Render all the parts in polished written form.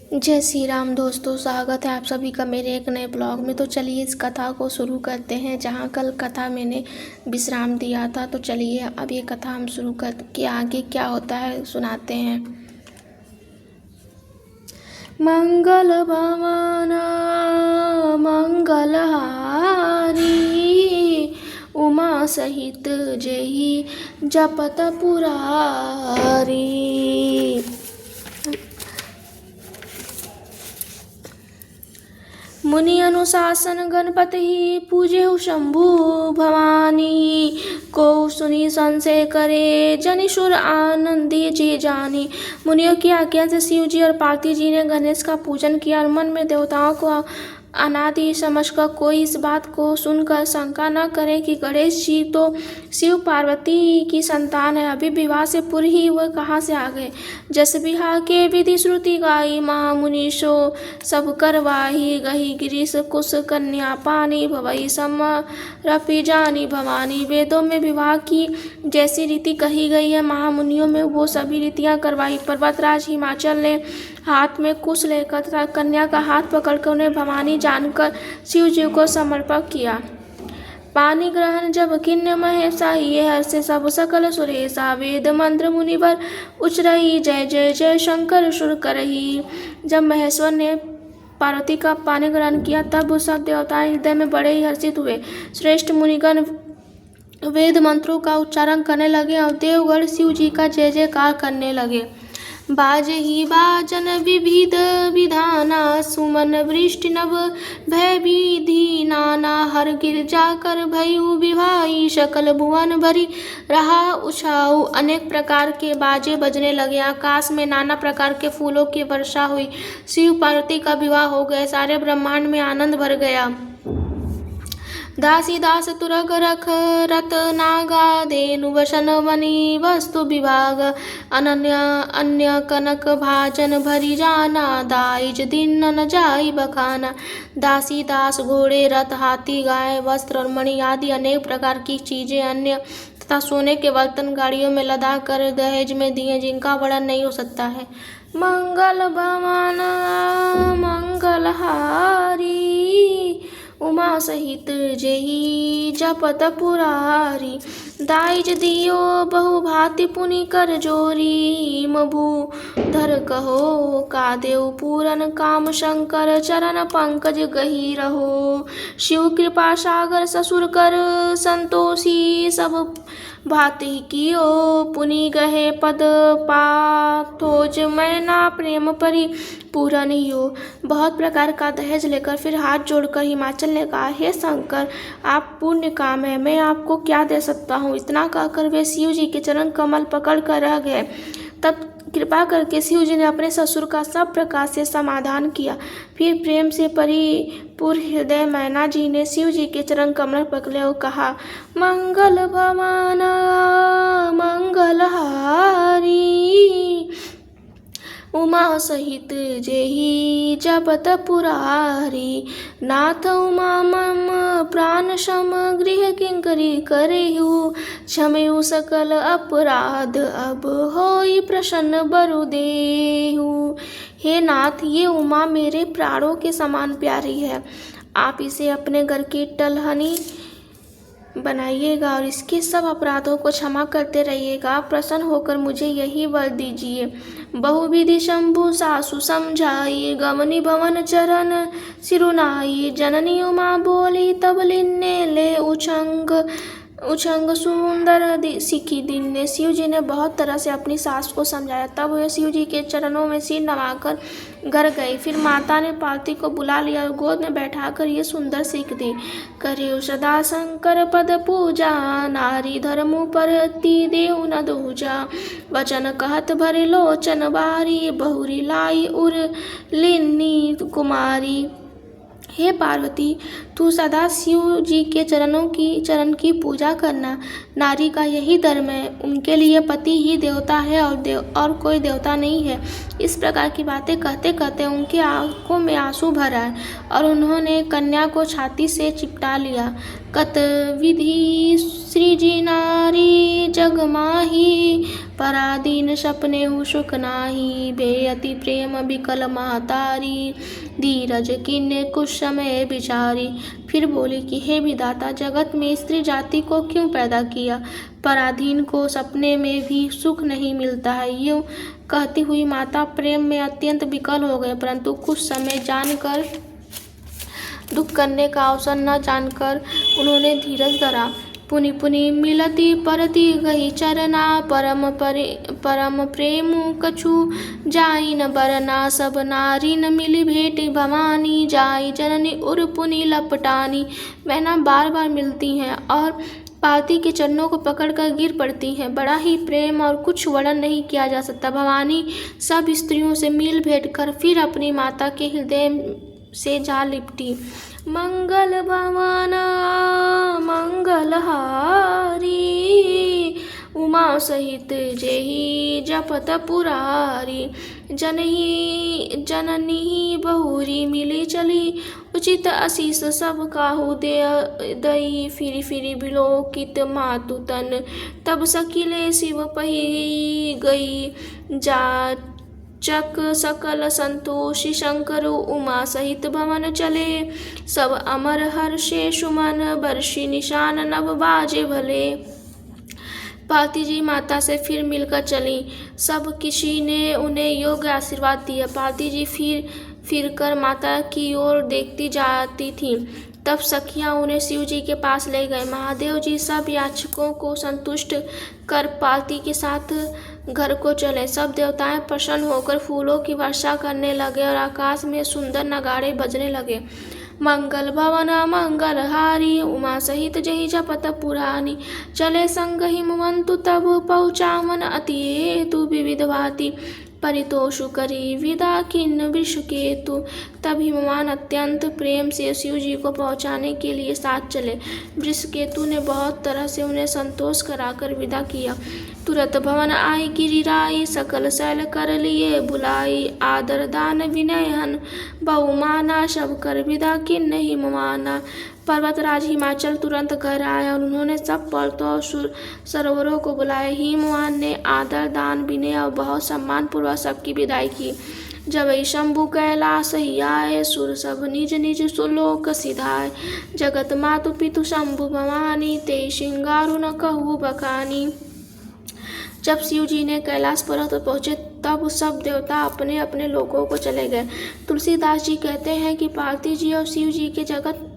जय श्री राम दोस्तों, स्वागत है आप सभी का मेरे एक नए ब्लॉग में। तो चलिए इस कथा को शुरू करते हैं। जहाँ कल कथा मैंने विश्राम दिया था, तो चलिए अब ये कथा हम शुरू करके आगे क्या होता है सुनाते हैं। मंगल भवन मंगलहारी, उमा सहित जेहि जपत पुरारी। मुनि अनुशासन गणपति पूजेहु शंभु भवानी। को सुनी संशय करे जनिशुर आनंदी जी जानी। मुनियों की आज्ञा से शिव जी और पार्वती जी ने गणेश का पूजन किया और मन में देवताओं को अनादि समझकर कोई इस बात को सुनकर शंका न करे कि गणेश जी तो शिव पार्वती की संतान है, अभी विवाह से पूर्व ही वह कहाँ से आ गए। जस बिहा के विधि श्रुति गाई, महामुनि सो सब करवाही। गही गिरीश कुश कन्या पानी, भवई समरपि जानी भवानी। वेदों में विवाह की जैसी रीति कही गई है, महामुनियों में वो सभी रीतियाँ करवाई। पर्वतराज हिमाचल ने हाथ में कुश लेकर तथा कन्या का हाथ पकड़कर उन्हें भवानी जानकर शिव जी को समर्पण किया। पानी ग्रहण जब किन्य महेशा, ये हर्षे सब सकल सुरेशा। वेद मंत्र मुनिवर उच्चरही, जय जय जय शंकर सुर करही। जब महेश्वर ने पार्वती का पानी ग्रहण किया, तब सब देवताएं हृदय में बड़े ही हर्षित हुए। श्रेष्ठ मुनिगण वेद मंत्रों का उच्चारण करने लगे और देवगण शिव जी का जय जयकार करने लगे। बाजहि बाजन विविध विधाना, सुमन वृष्टि नभ भय विधि नाना। हर गिरजा कर भयु विवाही, सकल भुवन भरी रहा उछाऊ। अनेक प्रकार के बाजे बजने लगे, आकाश में नाना प्रकार के फूलों की वर्षा हुई। शिव पार्वती का विवाह हो गया, सारे ब्रह्मांड में आनंद भर गया। दासी दास तुरग रख रत नागा, धेनु वसन मणि वस्तु विभाग। अनन्य अन्य कनक भाजन भरी जाना, दाइज दिन न जाई बखाना। दासी दास घोड़े रथ हाथी गाय वस्त्र और मणि आदि अनेक प्रकार की चीजें अन्य तथा सोने के बर्तन गाड़ियों में लदा कर दहेज में दिए, जिनका वर्णन नहीं हो सकता है। मंगल भवन मंगलहारी, उमा सहित जेहि जपत पुरारी। दाइज दियो बहु भांति पुनि कर जोरी, मभु धर कहो का देव पूरन काम। शंकर चरण पंकज गही रहो, शिव कृपा सागर ससुर कर संतोषी। सब भांति कियो पुनि गहे पद पाथोज, मैना प्रेम परि पूरन हो। बहुत प्रकार का दहेज लेकर फिर हाथ जोड़कर हिमाचल ने कहा, हे शंकर, आप पुण्य काम है, मैं आपको क्या दे सकता हूँ। इतना कहकर वे शिव जी के चरण कमल पकड़ कर रह गए। तब कृपा करके शिव जी ने अपने ससुर का सब प्रकार से समाधान किया। फिर प्रेम से परिपूर्ण हृदय मैना जी ने शिव जी के चरण कमल पकड़े और कहा, मंगल भवन मंगलहारी, उमा सहित जेहि जपत पुरारी। नाथ उमा मम प्राण सम गृह किंकरी करेहु, क्षमेहु सकल अपराध अब होई प्रसन्न बरु देहु। हे नाथ, ये उमा मेरे प्राणों के समान प्यारी है, आप इसे अपने घर की टलहनी बनाइएगा और इसके सब अपराधों को क्षमा करते रहिएगा। प्रसन्न होकर मुझे यही वर दीजिए। बहुविधि शंभु सासु समझाई, गमनी भवन चरण सिरुनाई। जननी उमा बोली तब लिन्ने ले उछंग सुंदर सिखी दिन ने। शिव जी ने बहुत तरह से अपनी सास को समझाया, तब वह शिव जी के चरणों में सिर नवाकर घर गई। फिर माता ने पार्वती को बुला लिया और गोद में बैठाकर ये सुंदर सीख दी, करियो सदा शंकर पद पूजा। नारी धर्म पर ती देव न दूजा, वचन कहत भरे लोचन बारी। बहुरी लाई उर लिन्नी कुमारी। हे पार्वती, तू सदा शिव जी के चरण की पूजा करना। नारी का यही धर्म है, उनके लिए पति ही देवता है और कोई देवता नहीं है। इस प्रकार की बातें कहते कहते उनकी आंखों में आंसू भर आए और उन्होंने कन्या को छाती से चिपटा लिया। कत विधि सृजी नारी जग माही, पराधीन सपने हु सुख नाही, बेअति प्रेम बिकल महतारी, धीरज किन्ने कुछ समय बिचारी। फिर बोली कि हे विधाता, जगत में स्त्री जाति को क्यों पैदा किया? पराधीन को सपने में भी सुख नहीं मिलता है। यूं कहती हुई माता प्रेम में अत्यंत विकल हो गए, परंतु कुछ समय जानकर दुख करने का अवसर न जानकर उन्होंने धीरज धरा। पुनि पुनि मिलती परती गई चरना, परम प्रेम कछु जाई न बरना, सब नारी न मिली भेटी भवानी, जाई जननी उर पुनि लपटानी। बहना बार बार मिलती हैं और पार्वती के चरणों को पकड़कर गिर पड़ती हैं। बड़ा ही प्रेम और कुछ वर्णन नहीं किया जा सकता। भवानी सब स्त्रियों से मिल भेंट कर फिर अपनी माता के हृदय से जा लिपटी। मंगल भवाना मंगलहारी, उमा सहित जेहि जपत पुरारी, जननी बहुरी मिली चली, उचित आशीष सब काहू दई, फिरी फिरी बिलोकित मातु तन, तब सकिले शिव पही गई, जा चक सकल संतोषी शंकर, उमा सहित भवन चले, सब अमर हर्षे सुमन, बरसी निशान नभ बाजे भले। पार्वती जी माता से फिर मिलकर चली। सब किसी ने उन्हें योग्य आशीर्वाद दिया। पार्वती जी फिर कर माता की ओर देखती जाती थीं। तब सखियां उन्हें शिव जी के पास ले गए। महादेव जी सब याचकों को संतुष्ट कर पार्वती के साथ घर को चले। सब देवताएं प्रसन्न होकर फूलों की वर्षा करने लगे और आकाश में सुंदर नगाड़े बजने लगे। मंगल भवन मंगलहारी, उमा सहित जहि जपत पुरानी, चले संग हिमवंतु तब पहुँचावन, अति हेतु विविध भांति, परितोषु करी विदा खिन्न वृषकेतु। तब हिमवान अत्यंत प्रेम से शिव जी को पहुँचाने के लिए साथ चले। वृषकेतु ने बहुत तरह से उन्हें संतोष कराकर विदा किया। तुरत भवन आई गिरिराई, सकल शैल कर लिए बुलाई, आदर दान विनयहन बहुमाना, सब कर विदा किन्न हिमवाना। पर्वतराज हिमाचल तुरंत घर आया और उन्होंने सब पर्वतों और सरोवरों को बुलाया। हिमवान ने आदर दान विनय और बहुत सम्मान पूर्वक सबकी विदाई की। जब शंभु कैलाश ही आए, सुर सब निज निज सुलोक सिधाए, जगत मातु पितु शंभु भवानी, ते श्रृंगारु न कहु बखानी। जब शिव जी ने कैलाश पर्वत पर पहुंचे तब सब देवता अपने अपने लोकों को चले गए। तुलसीदास जी कहते हैं कि पार्वती जी और शिव जी के जगत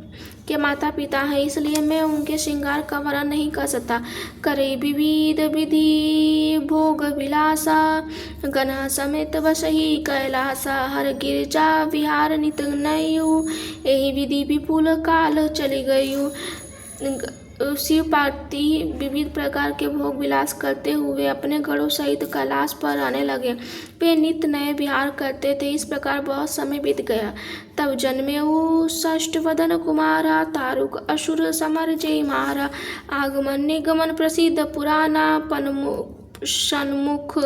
के माता पिता हैं, इसलिए मैं उनके श्रृंगार का वर्णन नहीं कर सकता। करे विविध विधि भोग विलासा, गना समेत बसही कैलासा, हर गिरजा विहार नित नयु, यही विधि विपुल काल चली गयु। शिव पार्वती विविध प्रकार के भोग विलास करते हुए अपने गणों सहित कैलाश पर आने लगे। वे नित्य नए विहार करते थे। इस प्रकार बहुत समय बीत गया। तब जन्मेऊ षष्ठवदन कुमारा, तारुक असुर समर जय मारा, आगमन निगमन प्रसिद्ध पुराना, सन्मुख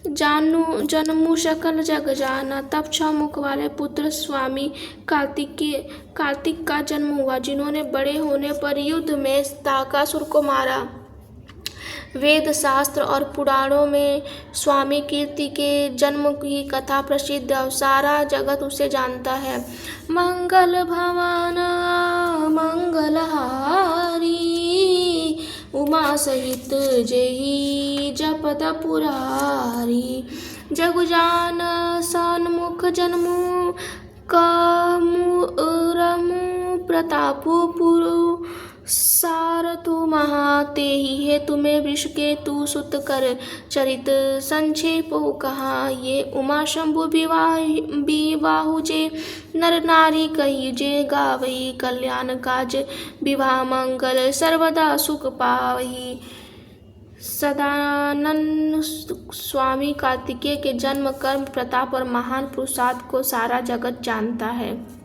जन्मु सकल जग जाना। तब 6 मुख वाले पुत्र स्वामी कार्तिक का जन्म हुआ, जिन्होंने बड़े होने पर युद्ध में ताकासुर को मारा। वेद शास्त्र और पुराणों में स्वामी कीर्ति के जन्म की कथा प्रसिद्ध है और सारा जगत उसे जानता है। मंगल भवन मंगलहारी, उमा सहित जेहि जपत पुरारी, जगुजान सन्मुख जन्मु कमुरमु, प्रतापु पुरु सारथु महातेहि, हे तुम्हें वृषकेतु सुत कर चरित संक्षेपो कहा। ये उमा शंभु विवाहु जे, नर नारी कही जे गावही, कल्याण काज विवाह मंगल सर्वदा सुख पावही। सदानंद स्वामी कार्तिकेय के जन्म, कर्म, प्रताप और महान पुरुषार्थ को सारा जगत जानता है।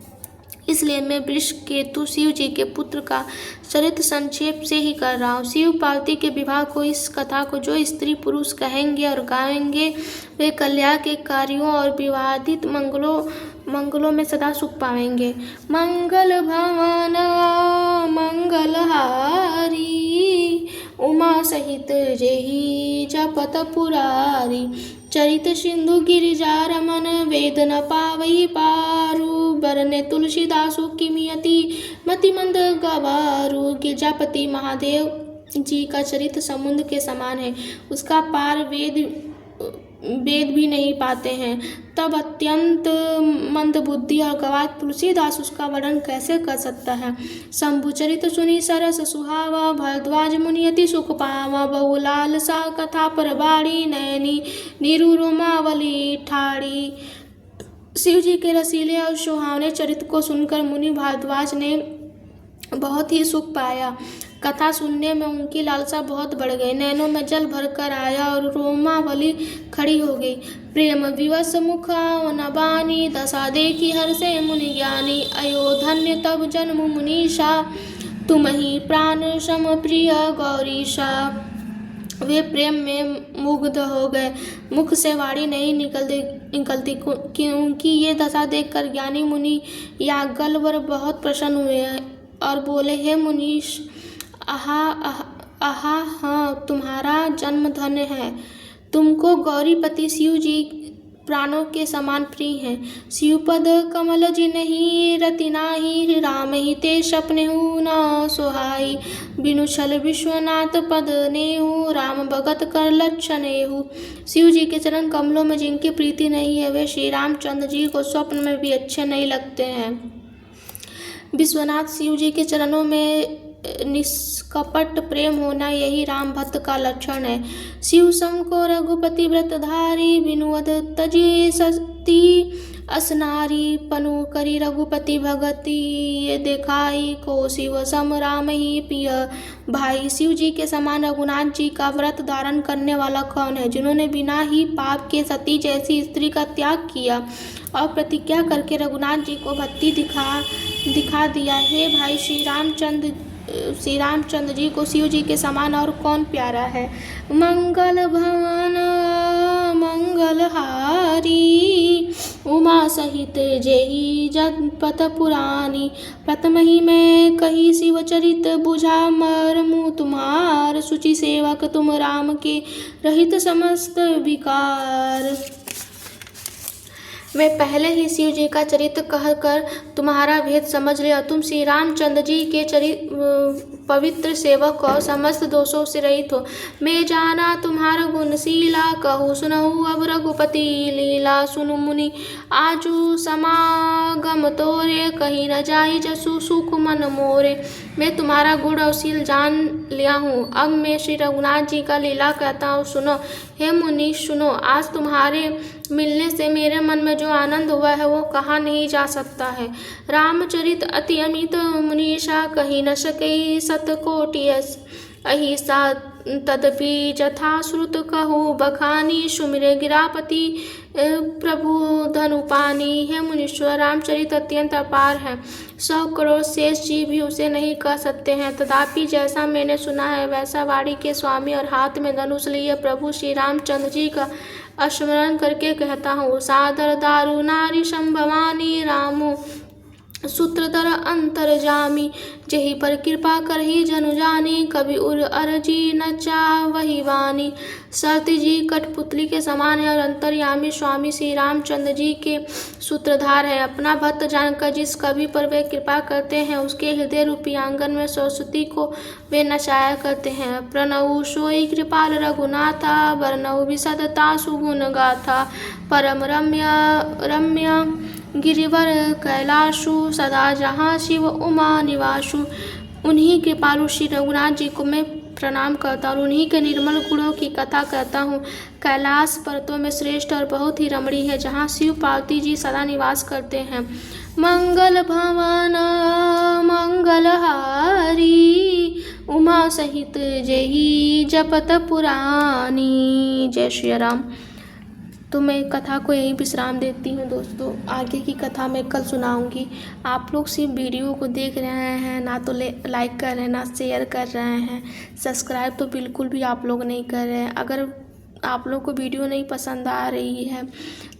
इसलिए मैं वृषकेतु शिव जी के पुत्र का चरित्र संक्षेप से ही कर रहा हूँ। शिव पार्वती के विवाह को, इस कथा को जो स्त्री पुरुष कहेंगे और गाएंगे वे कल्याण के कार्यों और विवादित मंगलों में सदा सुख पाएंगे। मंगल भवन मंगलहारी उमा सहित जेहि जपत पुरारी। चरित सिंधु गिरिजा रमन वेद न पावई पारू। बरने तुलसीदासु किमियति मति मंद गवारू। गिरजापति महादेव जी का चरित्र समुद्र के समान है, उसका पार वेद भी नहीं पाते हैं। तब अत्यंत मंद बुद्धि और गवार तुलसीदास उसका वर्णन कैसे कर सकता है। शंभु चरित्र सुनी सरस सुहावा। भरद्वाज मुनि अति सुख पावा। बहुलाल सा कथा पर बाड़ी नयनी नीरू रोमावली ठाड़ी। शिव जी के रसीले और सुहावने चरित्र को सुनकर मुनि भारद्वाज ने बहुत ही सुख पाया। कथा सुनने में उनकी लालसा बहुत बढ़ गई। नैनों में जल भर कर आया और रोमावली खड़ी हो गई। प्रेम विवश मुखा नबानी दशा देखी हर से मुनि ज्ञानी। अयोधन्य तब जन्म मुनीषा तुम ही प्राण सम प्रिय गौरीशा। वे प्रेम में मुग्ध हो गए, मुख से वाणी नहीं निकलती क्योंकि ये दशा देखकर ज्ञानी मुनि याज्ञवल्क्य बहुत प्रसन्न हुए और बोले, हे मुनीश, आहा हाँ, तुम्हारा जन्म धन्य है। तुमको गौरीपति शिव जी प्राणों के समान प्रिय हैं। शिवपद कमल जिनहि रति नाही। राम ही ते सपनेहु न सोहाई। बिनु छल विश्वनाथ पद नेहु। राम भगत कर लक्षणेहु। शिव जी के चरण कमलों में जिनकी प्रीति नहीं है वे श्री रामचंद्र जी को स्वप्न में भी अच्छे नहीं लगते हैं। विश्वनाथ शिव जी के चरणों में निष्कपट प्रेम होना यही राम भक्त का लक्षण है। शिव सम को रघुपति व्रतधारी। बिनुअद तजी सती असनारी। पनु करी रघुपति भगति ये देखाई। को शिव सम राम ही पिय भाई। शिव जी के समान रघुनाथ जी का व्रत धारण करने वाला कौन है, जिन्होंने बिना ही पाप के सती जैसी स्त्री का त्याग किया और प्रतिज्ञा करके रघुनाथ जी को भक्ति दिखा दिया। हे भाई, श्री रामचंद्र जी को शिव जी के समान और कौन प्यारा है। मंगल भवन मंगलहारी उमा सहित जेहि जपत पुरानी। प्रथम ही मैं कही शिव चरित बुझा मरमु तुम्हार। सुचि सेवक तुम राम के रहित समस्त विकार। मैं पहले ही शिव जी का चरित्र कहकर तुम्हारा भेद समझ लिया। तुम श्री रामचंद्र जी के पवित्र सेवक और समस्त दोषों से रहित हो। मैं जाना तुम्हारा गुणशीला। कहूँ सुनहु अब रघुपति लीला। सुनु मुनि आजू समागम तोरे। कहीं न जाई जसु सुख मन मोरे। मैं तुम्हारा गुण और शील जान लिया हूँ। अब मैं श्री रघुनाथ जी का लीला कहता हूँ, सुनो। हे मुनि सुनो, आज तुम्हारे मिलने से मेरे मन में जो आनंद हुआ है वो कहा नहीं जा सकता है। रामचरित अति अमित मुनीषा। कही न सके सतकोटि अहिसा। तदपि जथा श्रुत कहु बखानी। सुमिरे गिरापति प्रभु धनुपानी। हे मुनीश्वर, रामचरित अत्यंत अपार है। 100 करोड़ शेष जी भी उसे नहीं कह सकते हैं। तथापि जैसा मैंने सुना है वैसा वाणी के स्वामी और हाथ में धनुष लिए प्रभु श्री रामचंद्र जी का स्मरण करके कहता हूँ। सादर दारु नारी संभवानी। रामो सूत्रधर अंतरजामी। जेहि पर कृपा करहि जनु जानी। कवि उर अरजी न चावहि वानी। सरती जी कठपुतली के समान है और अंतर्यामी स्वामी श्री रामचंद्र जी के सूत्रधार है। अपना भक्त जानकर जिस कवि पर वे कृपा करते हैं उसके हृदय रूपी आंगन में सरस्वती को वे नचाया करते हैं। प्रणव सोई कृपाल रघुनाथा। वर्णव विशदता सुगुण गाथा। परम रम्य गिरिवर कैलाशु। सदा जहाँ शिव उमा निवासु। उन्हीं कृपालु श्री रघुनाथ जी को मैं प्रणाम करता और उन्हीं के निर्मल गुणों की कथा कहता हूँ। कैलाश पर्वतों में श्रेष्ठ और बहुत ही रमणीय है, जहाँ शिव पार्वती जी सदा निवास करते हैं। मंगल भवन मंगलहारी उमा सहित जेहि जपत पुरानी। जय श्री राम। तो मैं कथा को यहीं विश्राम देती हूँ दोस्तों। आगे की कथा मैं कल सुनाऊंगी। आप लोग सिर्फ वीडियो को देख रहे हैं, ना तो लाइक कर रहे हैं, ना शेयर कर रहे हैं, सब्सक्राइब तो बिल्कुल भी आप लोग नहीं कर रहे हैं। अगर आप लोग को वीडियो नहीं पसंद आ रही है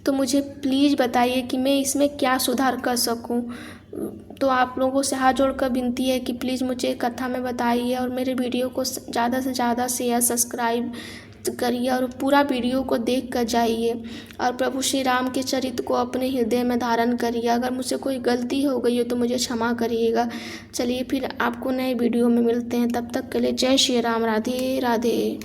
तो मुझे प्लीज़ बताइए कि मैं इसमें क्या सुधार कर सकूं। तो आप लोगों से हाथ जोड़कर विनती है कि प्लीज़ मुझे कथा में बताइए और मेरे वीडियो को ज़्यादा से ज़्यादा शेयर सब्सक्राइब करिए और पूरा वीडियो को देख कर जाइए और प्रभु श्री राम के चरित्र को अपने हृदय में धारण करिए। अगर मुझसे कोई गलती हो गई हो तो मुझे क्षमा करिएगा। चलिए फिर आपको नए वीडियो में मिलते हैं, तब तक के लिए जय श्री राम, राधे राधे।